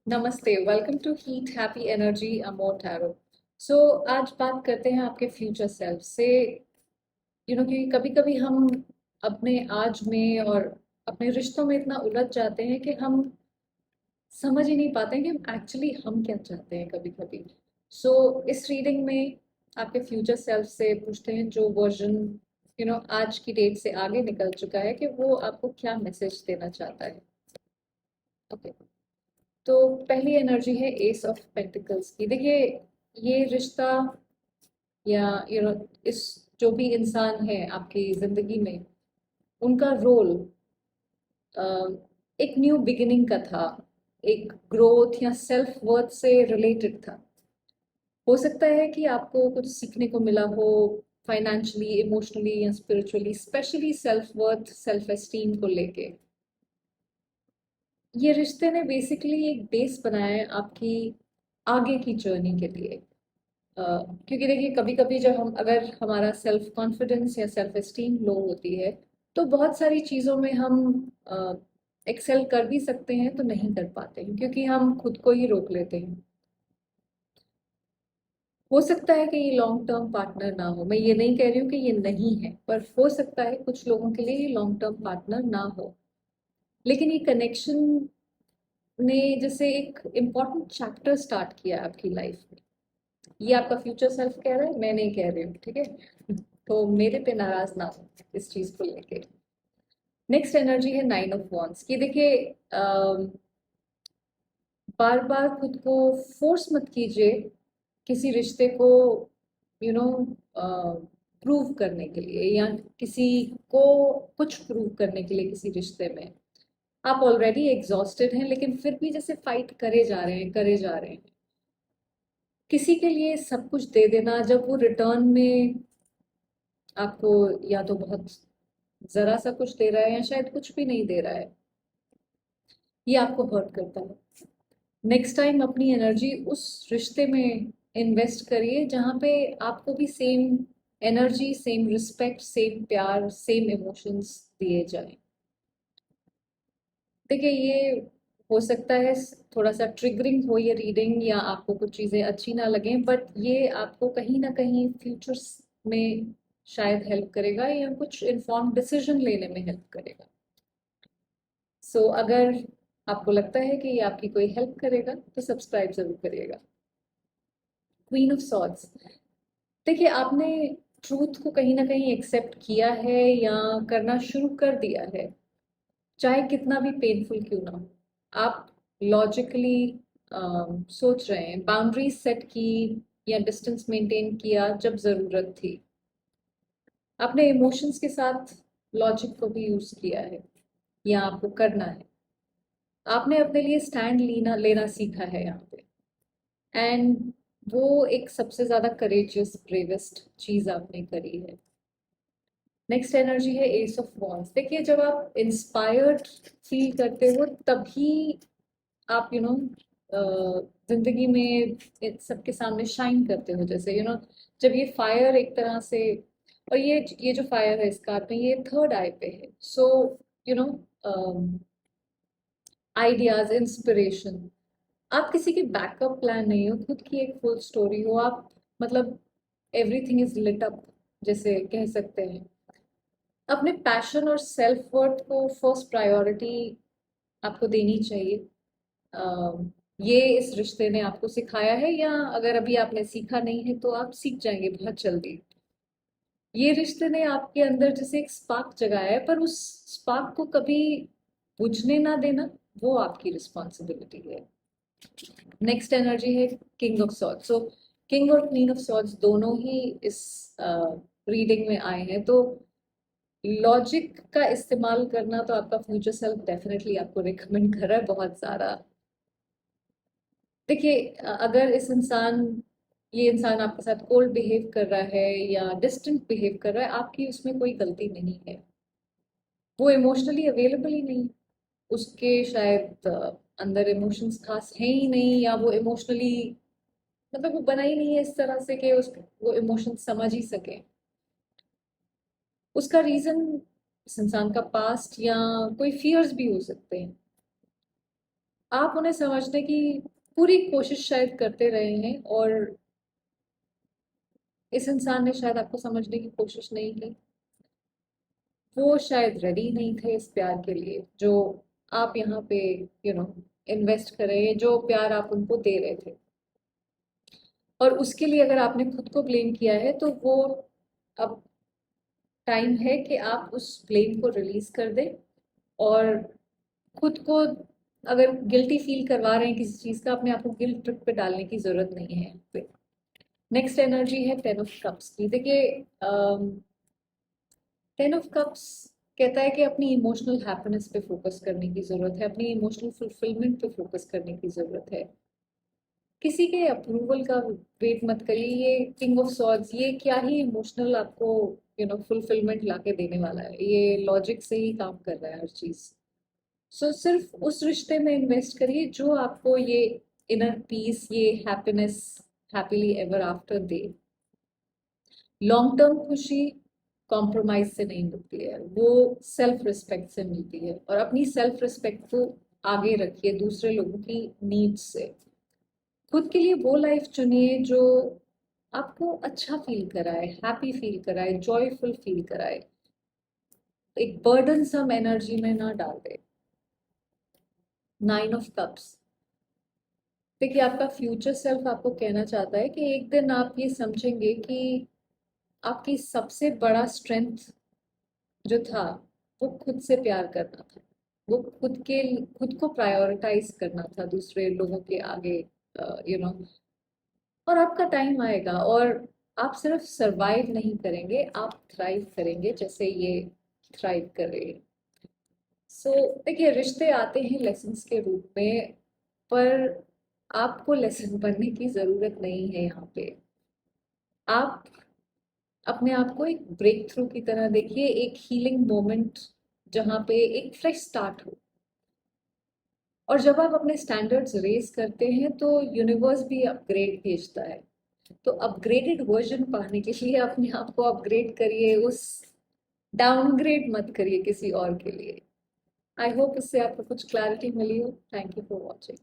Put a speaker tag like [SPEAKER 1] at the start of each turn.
[SPEAKER 1] नमस्ते, welcome to heat happy energy amor tarot. So आज बात करते हैं आपके फ्यूचर सेल्फ से। कि कभी कभी हम अपने आज में और अपने रिश्तों में इतना उलझ जाते हैं कि हम समझ ही नहीं पाते हैं कि हम क्या चाहते हैं कभी कभी। सो इस रीडिंग में आपके फ्यूचर सेल्फ से पूछते हैं, जो वर्जन आज की डेट से आगे निकल चुका है, कि वो आपको क्या मैसेज देना चाहता है। ओके। तो पहली एनर्जी है एस ऑफ पेंटिकल्स की। देखिए, ये रिश्ता या इस जो भी इंसान है आपकी जिंदगी में, उनका रोल एक न्यू बिगिनिंग का था, एक ग्रोथ या सेल्फ वर्थ से रिलेटेड था। हो सकता है कि आपको कुछ सीखने को मिला हो, फाइनेंशियली, इमोशनली या spiritually, specially self worth, self esteem को लेके। ये रिश्ते ने बेसिकली एक बेस बनाया है आपकी आगे की जर्नी के लिए। क्योंकि देखिए, कभी कभी जब हम अगर हमारा सेल्फ कॉन्फिडेंस या सेल्फ एस्टीम लो होती है, तो बहुत सारी चीज़ों में हम एक्सेल कर भी सकते हैं तो नहीं कर पाते हैं, क्योंकि हम खुद को ही रोक लेते हैं। हो सकता है कि ये लॉन्ग टर्म पार्टनर ना हो, मैं ये नहीं कह रही हूँ कि ये नहीं है, पर हो सकता है कुछ लोगों के लिए ये लॉन्ग टर्म पार्टनर ना हो। लेकिन ये कनेक्शन ने जैसे एक इम्पॉर्टेंट चैप्टर स्टार्ट किया आपकी लाइफ में। ये आपका फ्यूचर सेल्फ कह रहा है, मैं नहीं कह रही हूँ, ठीक है। तो मेरे पे नाराज ना हो इस चीज को लेके। नेक्स्ट एनर्जी है नाइन ऑफ वॉन्ड्स की। देखिए, बार बार खुद को फोर्स मत कीजिए किसी रिश्ते को यू नो प्रूव करने के लिए, या किसी को कुछ प्रूव करने के लिए किसी रिश्ते में। आप ऑलरेडी एग्जॉस्टेड हैं, लेकिन फिर भी जैसे फाइट करे जा रहे हैं, करे जा रहे हैं। किसी के लिए सब कुछ दे देना, जब वो रिटर्न में आपको या तो बहुत जरा सा कुछ दे रहा है, या शायद कुछ भी नहीं दे रहा है, ये आपको हर्ट करता है। नेक्स्ट टाइम अपनी एनर्जी उस रिश्ते में इन्वेस्ट करिए जहाँ पे आपको भी same energy, same respect, same प्यार, सेम इमोशंस दिए जाएं। देखिए, ये हो सकता है थोड़ा सा ट्रिगरिंग हो ये रीडिंग, या आपको कुछ चीज़ें अच्छी ना लगें, बट ये आपको कहीं ना कहीं फ्यूचर्स में शायद हेल्प करेगा, या कुछ इन्फॉर्म डिसीजन लेने में हेल्प करेगा। अगर आपको लगता है कि ये आपकी कोई हेल्प करेगा, तो सब्सक्राइब जरूर करिएगा। Queen of swords. देखिए, आपने ट्रूथ को कहीं ना कहीं एक्सेप्ट किया है, या करना शुरू कर दिया है, चाहे कितना भी पेनफुल क्यों ना हो। आप लॉजिकली सोच रहे हैं, बाउंड्रीज सेट की या डिस्टेंस मेंटेन किया जब जरूरत थी। आपने इमोशंस के साथ लॉजिक को भी यूज किया है, या आपको करना है। आपने अपने लिए स्टैंड लेना लेना सीखा है यहाँ पे। एंड वो एक सबसे ज्यादा करेजियस, ब्रेवेस्ट चीज आपने करी है। नेक्स्ट एनर्जी है एस ऑफ वॉन्ड्स। देखिए, जब आप इंस्पायर्ड फील करते हो, तभी आप जिंदगी में सबके सामने शाइन करते हो। जैसे जब ये फायर एक तरह से, और ये जो फायर है इसका में, ये थर्ड आई पे है। So you know ideas, inspiration. आप किसी के बैकअप प्लान नहीं हो, खुद की एक फुल स्टोरी हो आप। मतलब एवरीथिंग इज लिट अप, जैसे कह सकते हैं। अपने पैशन और सेल्फ वर्थ को फर्स्ट प्रायोरिटी आपको देनी चाहिए। ये इस रिश्ते ने आपको सिखाया है, या अगर अभी आपने सीखा नहीं है तो आप सीख जाएंगे बहुत जल्दी। ये रिश्ते ने आपके अंदर जैसे एक स्पार्क जगाया है, पर उस स्पार्क को कभी बुझने ना देना, वो आपकी रिस्पॉन्सिबिलिटी है। नेक्स्ट एनर्जी है king of swords. So king और क्वीन ऑफ सॉर्ड्स दोनों ही इस रीडिंग में आए हैं। तो लॉजिक का इस्तेमाल करना तो आपका फ्यूचर सेल्फ डेफिनेटली आपको रिकमेंड कर रहा है बहुत सारा। देखिए, अगर ये इंसान आपके साथ कोल्ड बिहेव कर रहा है या डिस्टेंट बिहेव कर रहा है, आपकी उसमें कोई गलती नहीं है। वो इमोशनली अवेलेबल ही नहीं, उसके शायद अंदर इमोशंस खास है ही नहीं, या वो इमोशनली मतलब वो बना ही नहीं है इस तरह से कि वो इमोशन समझ ही सके। उसका रीजन इस इंसान का पास्ट, या कोई फियर्स भी हो सकते हैं। आप उन्हें समझने की पूरी कोशिश शायद करते रहे हैं, और इस इंसान ने शायद आपको समझने की कोशिश नहीं की। वो शायद रेडी नहीं थे इस प्यार के लिए जो आप यहाँ पे इन्वेस्ट कर रहे हैं, जो प्यार आप उनको दे रहे थे। और उसके लिए अगर आपने खुद को ब्लेम किया है तो वो अब टाइम है कि आप उस ब्लेम को रिलीज कर दें, और खुद को अगर गिल्टी फील करवा रहे हैं किसी चीज़ का, अपने आप को गिल्ट ट्रिप पे डालने की ज़रूरत नहीं है यहाँ पे। नेक्स्ट एनर्जी है टेन ऑफ कप्स की। देखिए, टेन ऑफ कप्स कहता है कि अपनी इमोशनल हैप्पीनेस पे फोकस करने की ज़रूरत है, अपनी इमोशनल फुलफिलमेंट पे फोकस करने की ज़रूरत है। किसी के अप्रूवल का वेट मत करिए। ये किंग ऑफ सॉर्ड्स, ये क्या ही इमोशनल आपको फुलफिलमेंट लाके देने वाला है। ये लॉजिक से ही काम कर रहा है हर चीज़। सो सिर्फ उस रिश्ते में इन्वेस्ट करिए जो आपको ये इनर पीस, ये happiness, happily ever after they. Long term खुशी कॉम्प्रोमाइज से नहीं मिलती है, वो सेल्फ रिस्पेक्ट से मिलती है। और अपनी सेल्फ रिस्पेक्ट को आगे रखिए दूसरे लोगों की नीड्स से। खुद के लिए वो लाइफ चुनिए जो आपको अच्छा फील कराए, हैप्पी फील कराए, जॉयफुल फील कराए, एक बर्डन सम एनर्जी में ना डाल दे। Nine of cups. देखिए, आपका फ्यूचर सेल्फ आपको कहना चाहता है कि एक दिन आप ये समझेंगे कि आपकी सबसे बड़ा स्ट्रेंथ जो था वो खुद से प्यार करना था। वो खुद को प्रायोरिटाइज करना था दूसरे लोगों के आगे, यू नो। और आपका टाइम आएगा, और आप सिर्फ सरवाइव नहीं करेंगे, आप थ्राइव करेंगे जैसे ये थ्राइव कर रहे हैं। सो देखिए, रिश्ते आते हैं लेसन्स के रूप में, पर आपको लेसन बनने की ज़रूरत नहीं है यहाँ पे। आप अपने आप को एक ब्रेक थ्रू की तरह देखिए, एक हीलिंग मोमेंट जहाँ पे एक फ्रेश स्टार्ट हो। और जब आप अपने स्टैंडर्ड्स रेज करते हैं तो यूनिवर्स भी अपग्रेड भेजता है। तो अपग्रेडेड वर्जन पाने के लिए अपने आप को अपग्रेड करिए, उस डाउनग्रेड मत करिए किसी और के लिए। आई होप इससे आपको कुछ क्लैरिटी मिली हो। Thank you for watching.